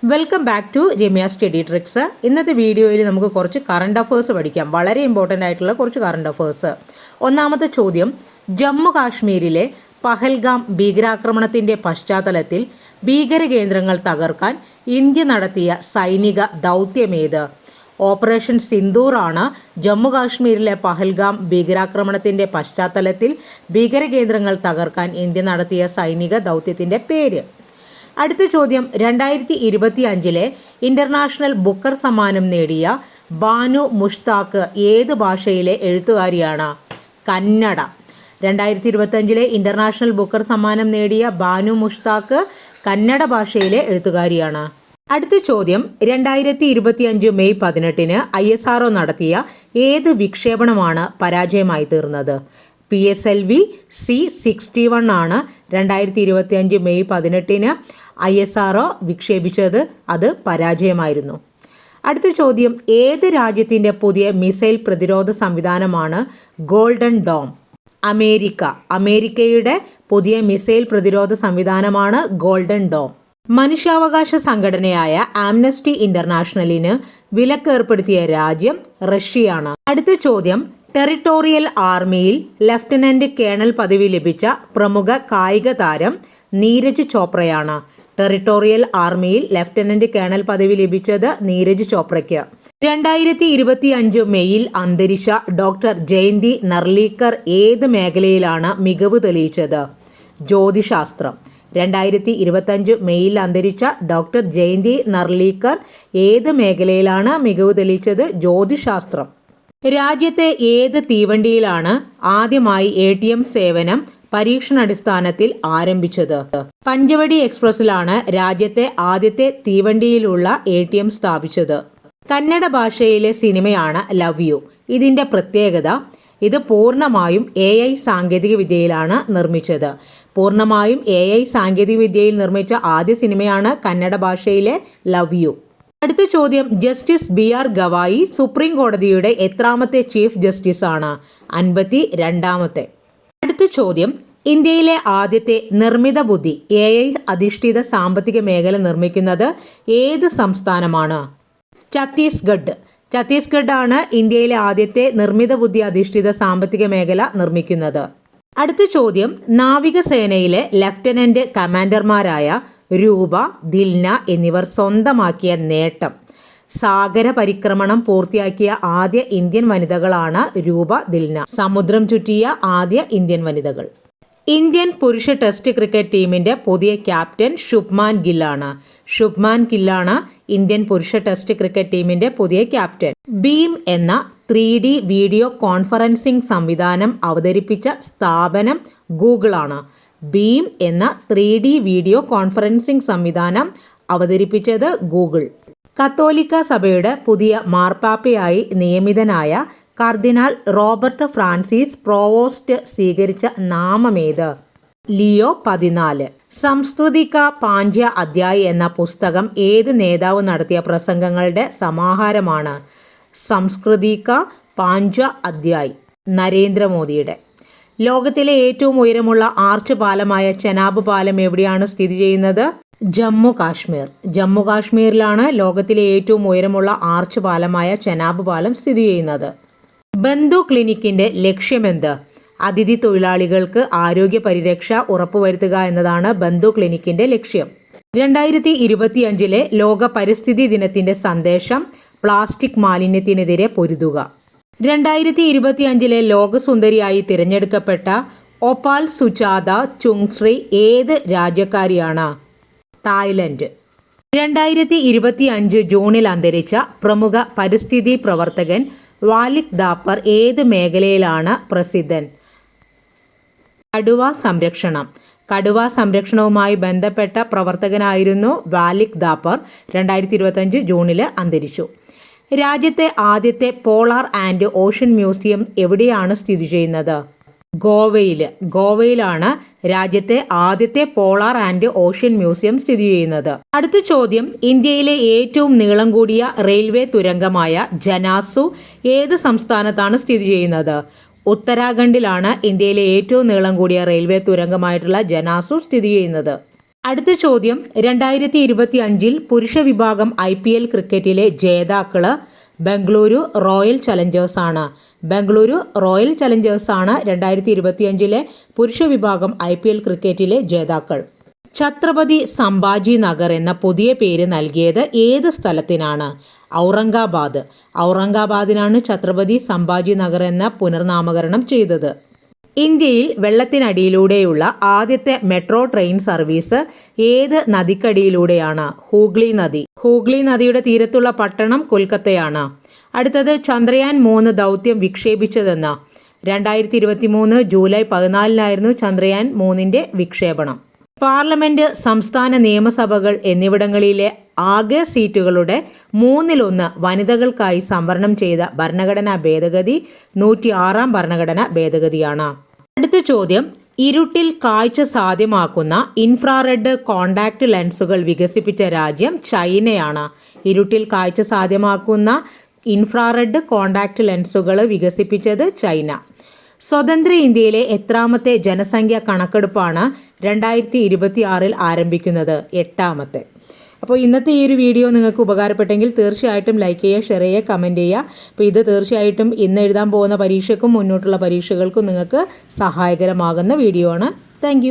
Welcome back to Ramya study tricks. ഇന്നത്തെ വീഡിയോയിൽ നമുക്ക് കുറച്ച് കറണ്ട് അഫേഴ്സ് പഠിക്കാം. വളരെ ഇമ്പോർട്ടൻ്റ് ആയിട്ടുള്ള കുറച്ച് കറണ്ട് അഫേഴ്സ്. ഒന്നാമത്തെ ചോദ്യം, ജമ്മു കാശ്മീരിലെ പഹൽഗാം ഭീകരാക്രമണത്തിൻ്റെ പശ്ചാത്തലത്തിൽ ഭീകര കേന്ദ്രങ്ങൾ തകർക്കാൻ ഇന്ത്യ നടത്തിയ സൈനിക ദൗത്യമേത്? ഓപ്പറേഷൻ സിന്ദൂർ ആണ് ജമ്മു കാശ്മീരിലെ പഹൽഗാം ഭീകരാക്രമണത്തിൻ്റെ പശ്ചാത്തലത്തിൽ ഭീകര കേന്ദ്രങ്ങൾ തകർക്കാൻ ഇന്ത്യ നടത്തിയ സൈനിക ദൗത്യത്തിൻ്റെ പേര്. അടുത്ത ചോദ്യം, 2025 ഇൻ്റർനാഷണൽ ബുക്കർ സമ്മാനം നേടിയ ബാനു മുഷ്താഖ് ഏത് ഭാഷയിലെ എഴുത്തുകാരിയാണ്? കന്നഡ. 2025 ഇൻ്റർനാഷണൽ ബുക്കർ സമ്മാനം നേടിയ ബാനു മുഷ്താഖ് കന്നഡ ഭാഷയിലെ എഴുത്തുകാരിയാണ്. അടുത്ത ചോദ്യം, 2025 മെയ് 18 ISRO നടത്തിയ ഏത് വിക്ഷേപണമാണ് പരാജയമായി തീർന്നത്? PSLV C-61 ആണ് 2025 മെയ് 18 ISRO വിക്ഷേപിച്ചത്. അത് പരാജയമായിരുന്നു. അടുത്ത ചോദ്യം, ഏത് രാജ്യത്തിൻ്റെ പുതിയ മിസൈൽ പ്രതിരോധ സംവിധാനമാണ് ഗോൾഡൻ ഡോം? അമേരിക്കയുടെ പുതിയ മിസൈൽ പ്രതിരോധ സംവിധാനമാണ് ഗോൾഡൻ ഡോം. മനുഷ്യാവകാശ സംഘടനയായ ആംനസ്റ്റി ഇന്റർനാഷണലിന് വിലക്കേർപ്പെടുത്തിയ രാജ്യം റഷ്യയാണ്. അടുത്ത ചോദ്യം, ടെറിട്ടോറിയൽ ആർമിയിൽ ലഫ്റ്റനന്റ് കേണൽ പദവി ലഭിച്ച പ്രമുഖ കായിക താരം നീരജ് ചോപ്രയാണ്. ടെറിട്ടോറിയൽ ആർമിയിൽ ലഫ്റ്റനന്റ് കേണൽ പദവി ലഭിച്ചത് നീരജ് ചോപ്രയ്ക്ക്. 2025 മെയ്യിൽ അന്തരിച്ച ഡോക്ടർ ജയന്തി നർലീക്കർ ഏത് മേഖലയിലാണ് മികവ് തെളിയിച്ചത്? ജ്യോതിശാസ്ത്രം. 2025 മെയ്യിൽ അന്തരിച്ച ഡോക്ടർ ജയന്തി നർലീക്കർ ഏത് മേഖലയിലാണ് മികവ് തെളിയിച്ചത്? ജ്യോതിശാസ്ത്രം. രാജ്യത്തെ ഏത് തീവണ്ടിയിലാണ് ആദ്യമായി ATM സേവനം പരീക്ഷണാടിസ്ഥാനത്തിൽ ആരംഭിച്ചത്? പഞ്ചവടി എക്സ്പ്രസിലാണ് രാജ്യത്തെ ആദ്യത്തെ തീവണ്ടിയിലുള്ള ATM സ്ഥാപിച്ചത്. കന്നഡ ഭാഷയിലെ സിനിമയാണ് ലവ് യു. ഇതിൻ്റെ പ്രത്യേകത, ഇത് പൂർണ്ണമായും AI സാങ്കേതിക വിദ്യയിലാണ് നിർമ്മിച്ചത്. പൂർണ്ണമായും AI സാങ്കേതിക വിദ്യയിൽ നിർമ്മിച്ച ആദ്യ സിനിമയാണ് കന്നഡ ഭാഷയിലെ ലവ് യു. അടുത്ത ചോദ്യം, ജസ്റ്റിസ് BR ഗവായി സുപ്രീം കോടതിയുടെ എത്രാമത്തെ ചീഫ് ജസ്റ്റിസ് ആണ്? 52ാമത്തെ. അടുത്ത ചോദ്യം, ഇന്ത്യയിലെ ആദ്യത്തെ നിർമ്മിത ബുദ്ധി AI അധിഷ്ഠിത സാമ്പത്തിക മേഖല നിർമ്മിക്കുന്നത് ഏത് സംസ്ഥാനമാണ്? ഛത്തീസ്ഗഡ് ആണ് ഇന്ത്യയിലെ ആദ്യത്തെ നിർമ്മിത ബുദ്ധി അധിഷ്ഠിത സാമ്പത്തിക മേഖല നിർമ്മിക്കുന്നത്. അടുത്ത ചോദ്യം, നാവികസേനയിലെ ലഫ്റ്റനന്റ് കമാൻഡർമാരായ രൂപ, ദിൽന എന്നിവർ സ്വന്തമാക്കിയ നേട്ടം. സാഗര പരിക്രമണം പൂർത്തിയാക്കിയ ആദ്യ ഇന്ത്യൻ വനിതകളാണ് രൂപ, ദിൽന. സമുദ്രം ചുറ്റിയ ആദ്യ ഇന്ത്യൻ വനിതകൾ. ഇന്ത്യൻ പുരുഷ ടെസ്റ്റ് ക്രിക്കറ്റ് ടീമിൻ്റെ പുതിയ ക്യാപ്റ്റൻ ശുഭ്മാൻ ഗില്ലാണ്. ശുഭ്മാൻ ഗില്ലാണ് ഇന്ത്യൻ പുരുഷ ടെസ്റ്റ് ക്രിക്കറ്റ് ടീമിൻ്റെ പുതിയ ക്യാപ്റ്റൻ. ബീം എന്ന 3D വീഡിയോ കോൺഫറൻസിംഗ് സംവിധാനം അവതരിപ്പിച്ച സ്ഥാപനം ഗൂഗിളാണ്. ബീം എന്ന 3D വീഡിയോ കോൺഫറൻസിംഗ് സംവിധാനം അവതരിപ്പിച്ചത് ഗൂഗിൾ. കത്തോലിക്ക സഭയുടെ പുതിയ മാർപ്പാപ്പയായി നിയമിതനായ കർദിനാൾ റോബർട്ട് ഫ്രാൻസിസ് പ്രോവോസ്റ്റ് സ്വീകരിച്ച നാമമേത്? ലിയോ 14. സംസ്കൃതിക പാഞ്ച അധ്യായ് എന്ന പുസ്തകം ഏത് നേതാവ് നടത്തിയ പ്രസംഗങ്ങളുടെ സമാഹാരമാണ്? സംസ്കൃതിക പാഞ്ച അധ്യായ് നരേന്ദ്രമോദിയുടെ. ലോകത്തിലെ ഏറ്റവും ഉയരമുള്ള ആർച്ച് പാലമായ ചെനാബ് പാലം എവിടെയാണ് സ്ഥിതി ചെയ്യുന്നത്? ജമ്മു കാശ്മീരിലാണ് ലോകത്തിലെ ഏറ്റവും ഉയരമുള്ള ആർച്ച് പാലമായ ചെനാബ് പാലം സ്ഥിതി ചെയ്യുന്നത്. ബന്ധു ക്ലിനിക്കിന്റെ ലക്ഷ്യമെന്ത്? അതിഥി തൊഴിലാളികൾക്ക് ആരോഗ്യ പരിരക്ഷ ഉറപ്പുവരുത്തുക എന്നതാണ് ബന്ധു ക്ലിനിക്കിന്റെ ലക്ഷ്യം. 2025 ലോക പരിസ്ഥിതി ദിനത്തിന്റെ സന്ദേശം പ്ലാസ്റ്റിക് മാലിന്യത്തിനെതിരെ പൊരുതുക. 2025 ലോകസുന്ദരിയായി തിരഞ്ഞെടുക്കപ്പെട്ട ഒപാൽ സുജാത ചുങ്ശ്രീ ഏത് രാജ്യക്കാരിയാണ്? തായ്ലൻഡ്. 2025 ജൂണിൽ അന്തരിച്ച പ്രമുഖ പരിസ്ഥിതി പ്രവർത്തകൻ വാലിക് ദാപ്പർ ഏത് മേഖലയിലാണ് പ്രസിദ്ധൻ? കടുവ സംരക്ഷണവുമായി ബന്ധപ്പെട്ട പ്രവർത്തകനായിരുന്നു വാലിക് ദാപ്പർ. 2025 ജൂണിൽ അന്തരിച്ചു. രാജ്യത്തെ ആദ്യത്തെ പോളാർ ആൻഡ് ഓഷ്യൻ മ്യൂസിയം എവിടെയാണ് സ്ഥിതി ചെയ്യുന്നത്? ഗോവയിലാണ് രാജ്യത്തെ ആദ്യത്തെ പോളാർ ആൻഡ് ഓഷ്യൻ മ്യൂസിയം സ്ഥിതി ചെയ്യുന്നത്. അടുത്ത ചോദ്യം, ഇന്ത്യയിലെ ഏറ്റവും നീളം കൂടിയ റെയിൽവേ തുരങ്കമായ ജനാസു ഏത് സംസ്ഥാനത്താണ് സ്ഥിതി ചെയ്യുന്നത്? ഉത്തരാഖണ്ഡിലാണ് ഇന്ത്യയിലെ ഏറ്റവും നീളം കൂടിയ റെയിൽവേ തുരങ്കമായിട്ടുള്ള ജനാസു സ്ഥിതി ചെയ്യുന്നത്. അടുത്ത ചോദ്യം, 2025 പുരുഷ വിഭാഗം IPL ക്രിക്കറ്റിലെ ജേതാക്കള് ബംഗളൂരു റോയൽ ചലഞ്ചേഴ്സാണ്. ബംഗളൂരു റോയൽ ചലഞ്ചേഴ്സാണ് 2025 പുരുഷ വിഭാഗം IPL ക്രിക്കറ്റിലെ ജേതാക്കൾ. ഛത്രപതി സംഭാജി നഗർ എന്ന പുതിയ പേര് നൽകിയത് ഏത് സ്ഥലത്തിനാണ്? ഔറംഗാബാദ്. ഔറംഗാബാദിനാണ് ഛത്രപതി സംഭാജി നഗർ എന്ന പുനർനാമകരണം ചെയ്തത്. ഇന്ത്യയിൽ വെള്ളത്തിനടിയിലൂടെയുള്ള ആദ്യത്തെ മെട്രോ ട്രെയിൻ സർവീസ് ഏത് നദിക്കടിയിലൂടെയാണ്? ഹൂഗ്ലി നദി. ഹൂഗ്ലി നദിയുടെ തീരത്തുള്ള പട്ടണം കൊൽക്കത്തയാണ്. അടുത്തത്, ചന്ദ്രയാൻ 3 ദൗത്യം വിക്ഷേപിച്ചതെന്ന്? 2023 ജൂലൈ 14 ചന്ദ്രയാൻ 3ന്റെ വിക്ഷേപണം. പാർലമെന്റ്, സംസ്ഥാന നിയമസഭകൾ എന്നിവിടങ്ങളിലെ ആകെ സീറ്റുകളുടെ 1/3 വനിതകൾക്കായി സംവരണം ചെയ്ത ഭരണഘടനാ ഭേദഗതി 106 ഭരണഘടനാ ഭേദഗതിയാണ്. അടുത്ത ചോദ്യം, ഇരുട്ടിൽ കാഴ്ച സാധ്യമാക്കുന്ന ഇൻഫ്രാറെഡ് കോണ്ടാക്ട് ലെൻസുകൾ വികസിപ്പിച്ച രാജ്യം ചൈനയാണ്. ഇരുട്ടിൽ കാഴ്ച സാധ്യമാക്കുന്ന ഇൻഫ്രാറെഡ് കോണ്ടാക്ട് ലെൻസുകൾ വികസിപ്പിച്ചത് ചൈന. സ്വതന്ത്ര ഇന്ത്യയിലെ എത്രാമത്തെ ജനസംഖ്യാ കണക്കെടുപ്പാണ് 2026 ആരംഭിക്കുന്നത്? 8ാമത്തെ. അപ്പോൾ ഇന്നത്തെ ഈ ഒരു വീഡിയോ നിങ്ങൾക്ക് ഉപകാരപ്പെട്ടെങ്കിൽ തീർച്ചയായിട്ടും ലൈക്ക് ചെയ്യുക, ഷെയർ ചെയ്യുക, കമൻറ്റ് ചെയ്യുക. അപ്പോൾ ഇത് തീർച്ചയായിട്ടും ഇന്ന് എഴുതാൻ പോകുന്ന പരീക്ഷയ്ക്കും മുന്നോട്ടുള്ള പരീക്ഷകൾക്കും നിങ്ങൾക്ക് സഹായകരമാകുന്ന വീഡിയോ ആണ്. താങ്ക്